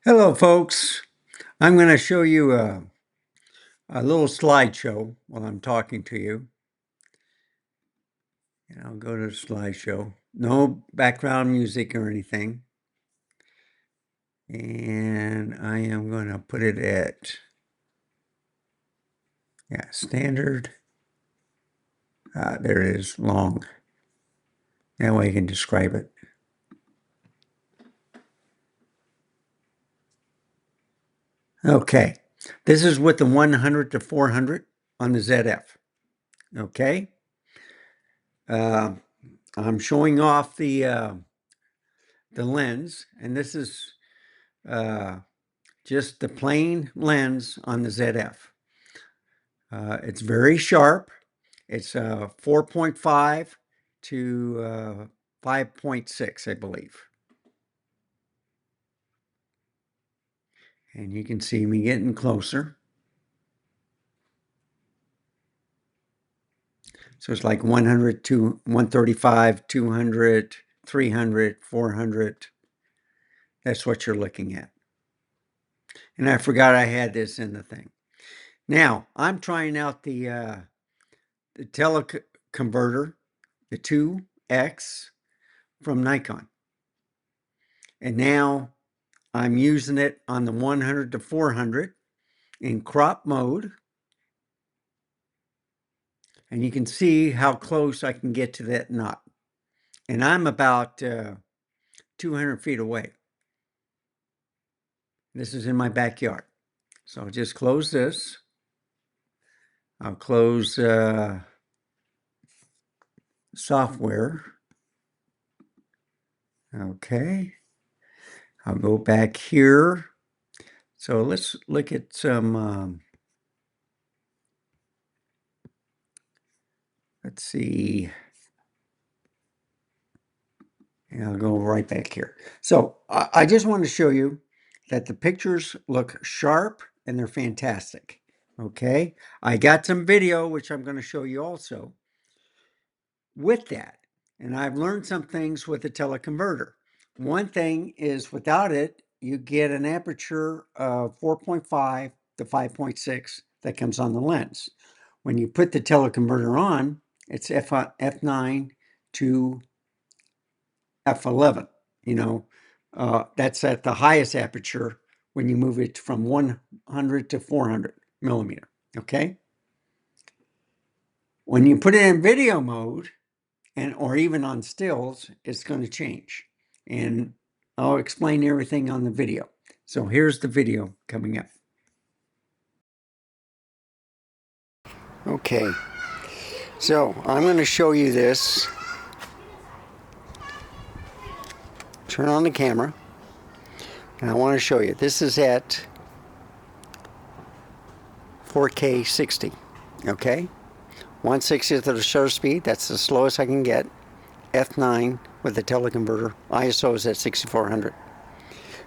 Hello, folks. I'm going to show you a little slideshow while I'm talking to you. And I'll go to the slideshow. No background music or anything. And I am going to put it at, standard. There it is, long. That way I can describe it. Okay. This is with the 100 to 400 on the ZF. Okay. I'm showing off the lens, and this is just the plain lens on the ZF. It's very sharp. It's 4.5 to 5.6, I believe. And you can see me getting closer. So it's like 100 to 135, 200, 300, 400. That's what you're looking at. And I forgot I had this in the thing. Now, I'm trying out the Teleconverter, the 2X from Nikon. And now I'm using it on the 100 to 400 in crop mode. And you can see how close I can get to that knot. And I'm about 200 feet away. This is in my backyard. So I'll just close this. I'll close software. Okay. I'll go back here. So let's look at some, let's see. And I'll go right back here. So I just want to show you that the pictures look sharp and they're fantastic. Okay. I got some video, which I'm going to show you also with that. And I've learned some things with the teleconverter. One thing is without it, you get an aperture of 4.5 to 5.6 that comes on the lens. When you put the teleconverter on, it's f9 to f11. That's at the highest aperture when you move it from 100 to 400 millimeter. Okay. When you put it in video mode or even on stills, it's going to change. And I'll explain everything on the video. So here's the video coming up. Okay. So I'm going to show you this. Turn on the camera. And I want to show you. This is at 4K 60. Okay. 1/60th of the shutter speed. That's the slowest I can get. F9 with the teleconverter. ISO is at 6400.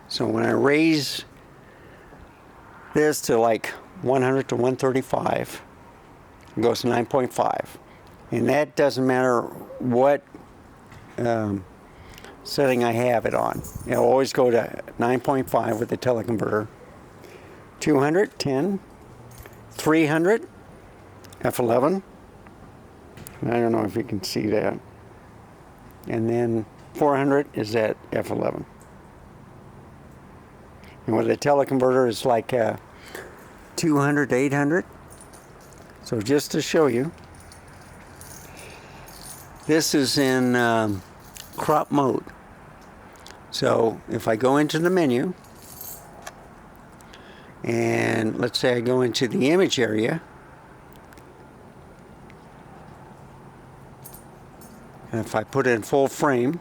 So when I raise this to like 100 to 135, it goes to 9.5. And that doesn't matter what setting I have it on. It'll always go to 9.5 with the teleconverter. 200, 10, 300, F11. I don't know if you can see that. And then 400 is at F11. And with the teleconverter, it's like 200 to 800. So just to show you, this is in crop mode. So if I go into the menu, and let's say I go into the image area, and if I put it in full frame,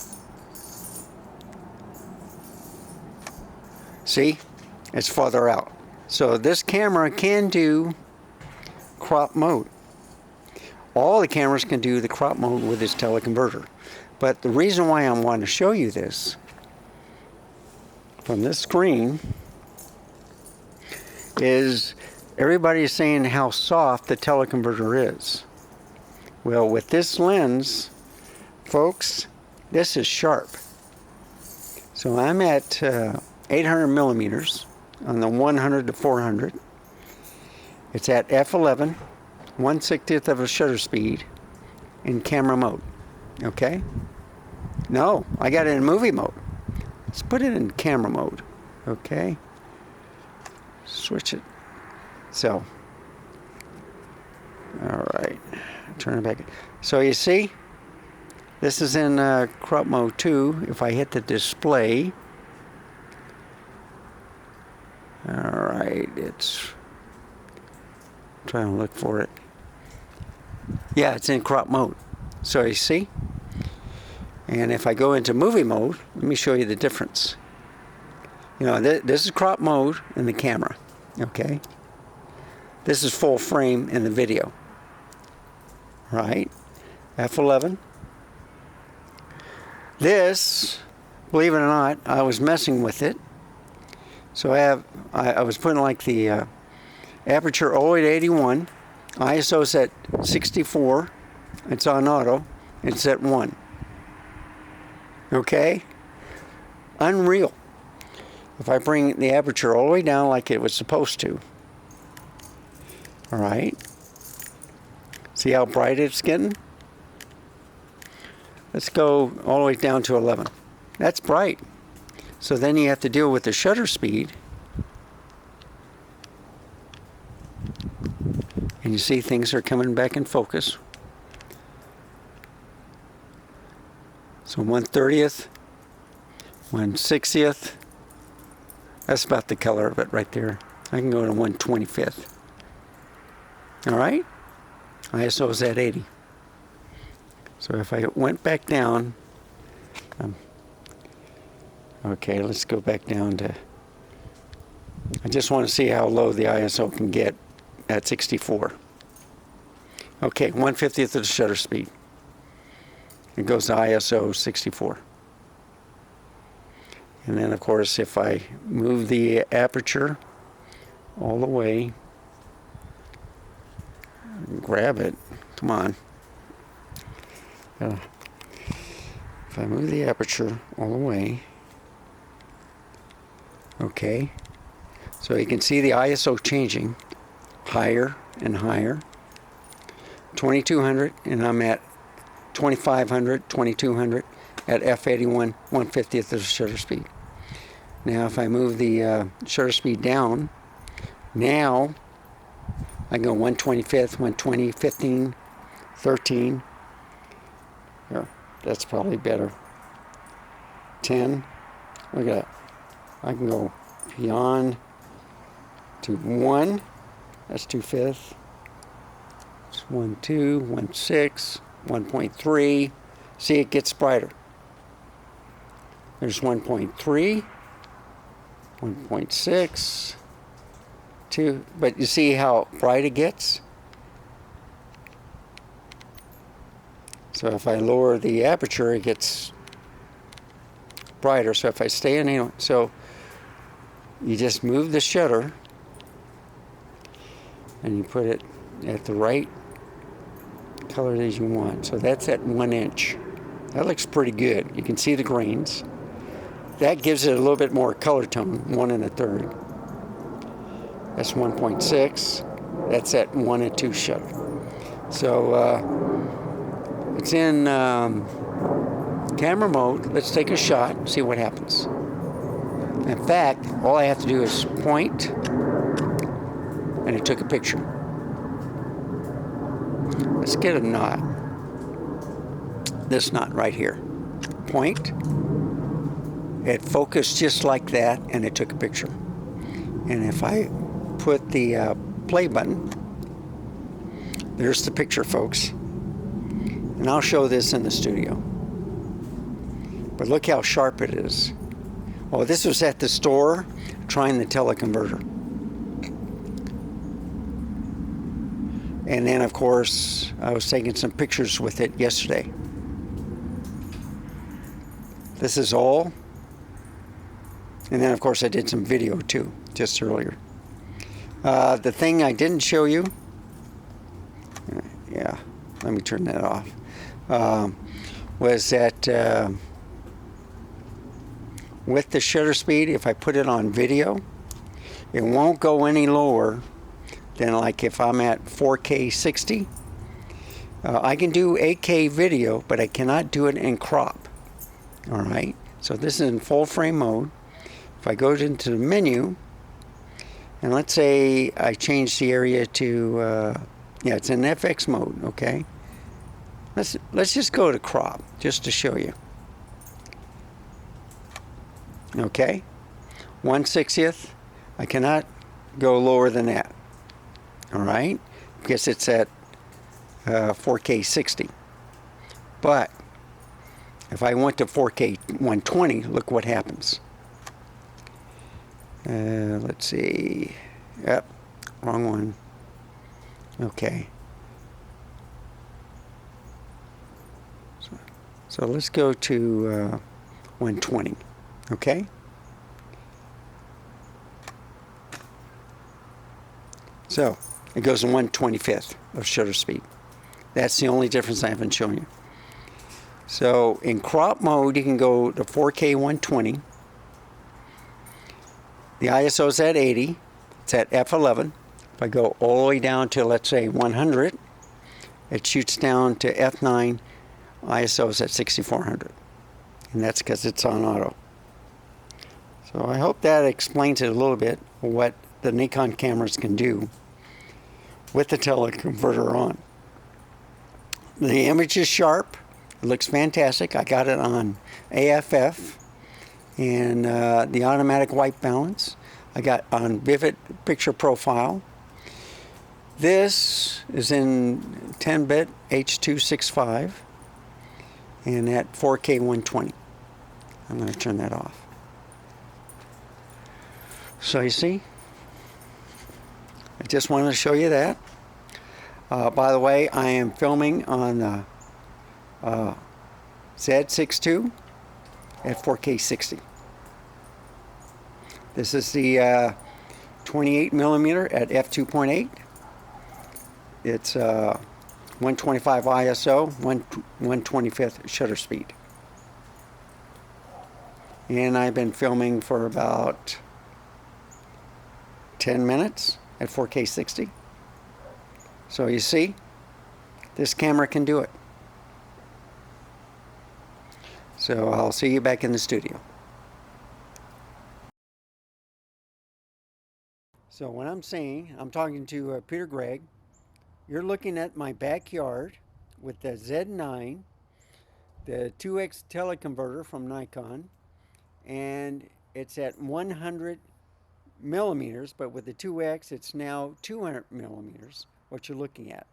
see, it's farther out. So this camera can do crop mode. All the cameras can do the crop mode with this teleconverter. But the reason why I want to show you this from this screen is everybody's saying how soft the teleconverter is. Well, with this lens, folks, this is sharp. So I'm at 800 millimeters on the 100 to 400. It's at f11, 1/60th of a shutter speed in camera mode. Okay? No, I got it in movie mode. Let's put it in camera mode. Okay? Switch it. So, all right, turn it back. So you see, this is in crop mode 2. If I hit the display, all right, it's trying to look for it. Yeah, it's in crop mode. So you see, and if I go into movie mode, let me show you the difference. You know, this is crop mode in the camera. Okay, this is full frame in the video. Right, f11. This, believe it or not, I was messing with it. So I was putting like the aperture all the way to 81. ISO's at 64. It's on auto. It's at 1. Okay? Unreal. If I bring the aperture all the way down like it was supposed to. All right. See how bright it's getting? Let's go all the way down to 11. That's bright. So then you have to deal with the shutter speed. And you see things are coming back in focus. So 1/30th, 1/60th. That's about the color of it right there. I can go to 1/25th. All right? ISO is at 80. So if I went back down, okay, let's go back down to, I just want to see how low the ISO can get at 64. Okay, 1/50th of the shutter speed. It goes to ISO 64. And then, of course, if I move the aperture all the way, grab it, come on. If I move the aperture all the way, okay, so you can see the ISO changing higher and higher. 2200, and I'm at 2500, 2200 at f81, 1/50th of the shutter speed. Now if I move the shutter speed down, now I can go 1/25th, 120, 15, 13. Here, that's probably better. 10. Look at that. I can go beyond to 1. That's 2/5. It's 1.2, 1.6, 1.3. See, it gets brighter. There's 1.3, 1.6, 2. But you see how bright it gets? So if I lower the aperture, it gets brighter. So if I stay in, so you just move the shutter and you put it at the right color that you want. So that's at 1 inch. That looks pretty good. You can see the grains. That gives it a little bit more color tone, 1 1/3. That's 1.6. That's at 1 and 2 shutter. So it's in camera mode. Let's take a shot, see what happens. In fact, all I have to do is point, and it took a picture. Let's get a knot. This knot right here. Point. It focused just like that, and it took a picture. And if I put the play button, there's the picture, folks. And I'll show this in the studio. But look how sharp it is. Oh, this was at the store trying the teleconverter. And then, of course, I was taking some pictures with it yesterday. This is all. And then, of course, I did some video, too, just earlier. The thing I didn't show you, yeah, let me turn that off, was that with the shutter speed, if I put it on video, it won't go any lower than like if I'm at 4K 60. I can do 8K video, but I cannot do it in crop. All right, so this is in full frame mode. If I go into the menu, and let's say I change the area to, yeah, it's in FX mode, okay? Let's just go to crop, just to show you. Okay, 1/60th. I cannot go lower than that. All right, because it's at 4K 60. But if I went to 4K 120, look what happens. Let's see. Yep, wrong one. Okay. So let's go to 120. Okay. So it goes to 1/25th of shutter speed. That's the only difference I haven't shown you. So in crop mode, you can go to 4K 120. The ISO is at 80. It's at f11. If I go all the way down to, let's say, 100, it shoots down to f9. ISO is at 6400. And that's because it's on auto. So I hope that explains it a little bit, what the Nikon cameras can do with the teleconverter on. The image is sharp. It looks fantastic. I got it on AFF and the automatic white balance. I got on vivid picture profile. This is in 10-bit H.265 and at 4K 120. I'm going to turn that off. So you see, I just wanted to show you that. By the way, I am filming on the Z62 at 4K 60. This is the 28mm at f2.8. It's 125 ISO, 1/25th shutter speed. And I've been filming for about 10 minutes at 4K 60. So you see, this camera can do it. So I'll see you back in the studio. So what I'm saying, I'm talking to Peter Gregg. You're looking at my backyard with the Z9, the 2X teleconverter from Nikon, and it's at 100 millimeters, but with the 2X, it's now 200 millimeters, what you're looking at.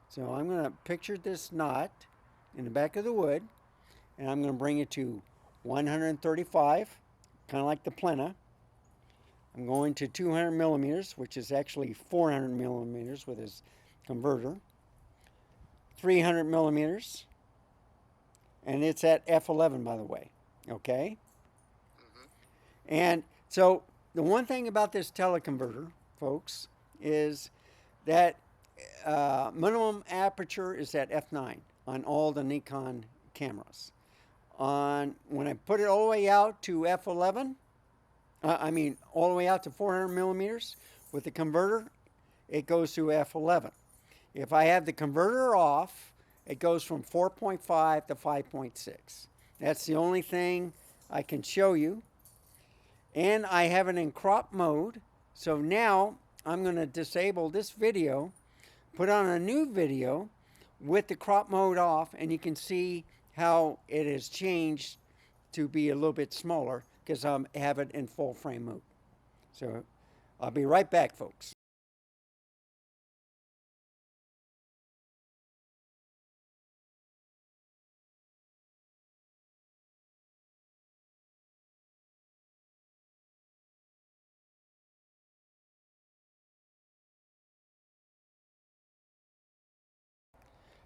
So I'm going to picture this knot in the back of the wood, and I'm going to bring it to 135, kind of like the Plena. I'm going to 200 millimeters, which is actually 400 millimeters with this converter. 300 millimeters, and it's at f11, by the way. Okay? And so the one thing about this teleconverter, folks, is that minimum aperture is at f9 on all the Nikon cameras. When I put it all the way out to f11, all the way out to 400 millimeters with the converter, it goes to f11. If I have the converter off, it goes from 4.5 to 5.6. That's the only thing I can show you. And I have it in crop mode. So now I'm going to disable this video, put on a new video with the crop mode off, and you can see how it has changed to be a little bit smaller because I have it in full frame mode. So I'll be right back, folks.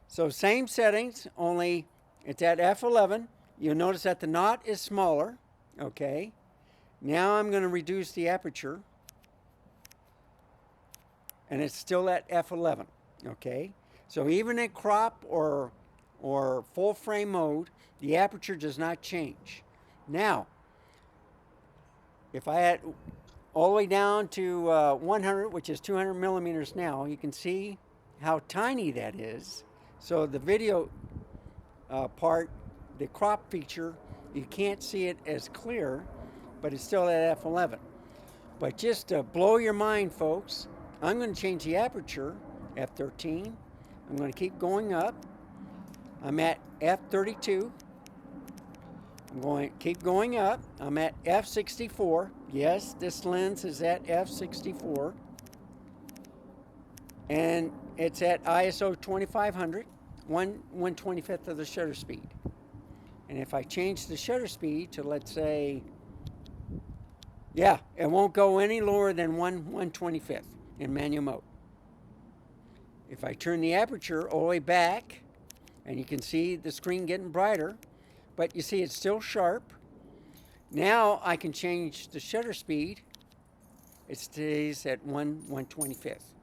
So same settings, only it's at f11. You'll notice that the knot is smaller. Okay. Now I'm going to reduce the aperture, and it's still at f11. Okay. So even in crop or full frame mode, the aperture does not change. Now, if I had all the way down to 100, which is 200 millimeters now, you can see how tiny that is. So the video part, the crop feature, you can't see it as clear, but it's still at f11. But just to blow your mind, folks, I'm going to change the aperture, f13. I'm going to keep going up. I'm at f32. I'm going to keep going up. I'm at f64. Yes, this lens is at f64. And it's at ISO 2500, 1/25th of the shutter speed. And if I change the shutter speed to, let's say, yeah, it won't go any lower than 1/25th in manual mode. If I turn the aperture all the way back, and you can see the screen getting brighter, but you see it's still sharp. Now I can change the shutter speed. It stays at 1/125th.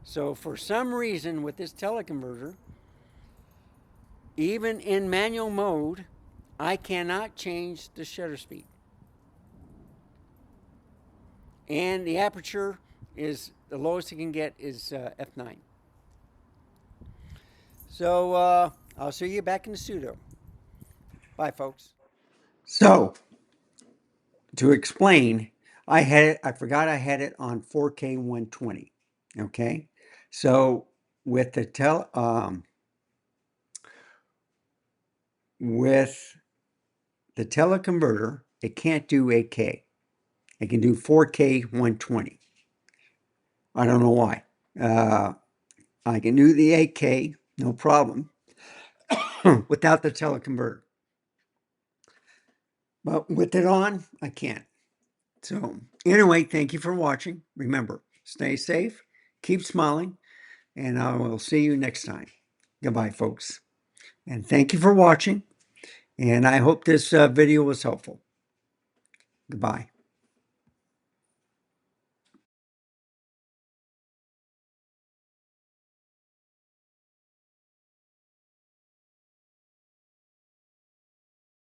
So for some reason with this teleconverter, even in manual mode, I cannot change the shutter speed. And the aperture is the lowest you can get is f9. So I'll see you back in the studio. Bye, folks. So to explain, I forgot I had it on 4K 120. Okay, so with the teleconverter, it can't do 8K. It can do 4K 120. I don't know why. I can do the 8K, no problem, without the teleconverter. But with it on, I can't. So anyway, thank you for watching. Remember, stay safe, keep smiling, and I will see you next time. Goodbye, folks. And thank you for watching. And I hope this video was helpful. Goodbye.